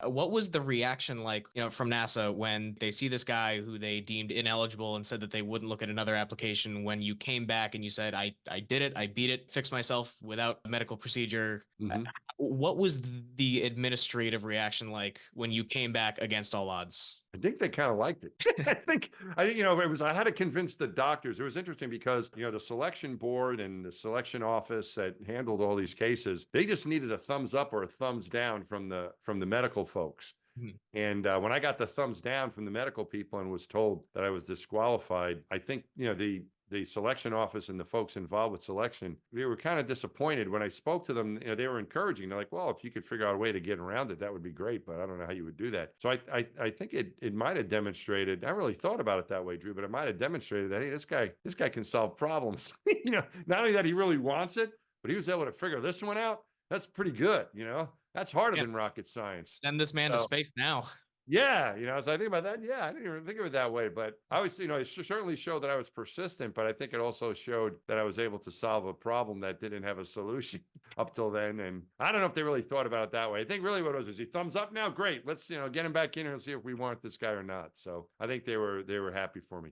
What was the reaction like, from NASA when they see this guy who they deemed ineligible and said that they wouldn't look at another application when you came back and you said, I did it, I beat it, fixed myself without a medical procedure? Hmm. What was the administrative reaction like when you came back against all odds? I think they kind of liked it. I think, it was, I had to convince the doctors. It was interesting because, the selection board and the selection office that handled all these cases, they just needed a thumbs up or a thumbs down from the medical folks. Mhm. And when I got the thumbs down from the medical people and was told that I was disqualified, I think, the selection office and the folks involved with selection, they were kind of disappointed when I spoke to them. They were encouraging. They're like, well, if you could figure out a way to get around it, that would be great. But I don't know how you would do that. So I think it might have demonstrated, I really thought about it that way, Drew, but it might have demonstrated that, hey, this guy can solve problems. Not only that he really wants it, but he was able to figure this one out. That's pretty good. That's harder Yeah, than rocket science. send this man to So space now. yeah, so I think about that. Yeah, I didn't even think of it that way, but I was, it certainly showed that I was persistent, but I think it also showed that I was able to solve a problem that didn't have a solution up till then. And I don't know if they really thought about it that way. I think really what it was, is he thumbs up now? Great. Let's, get him back in here and see if we want this guy or not. So I think they were happy for me.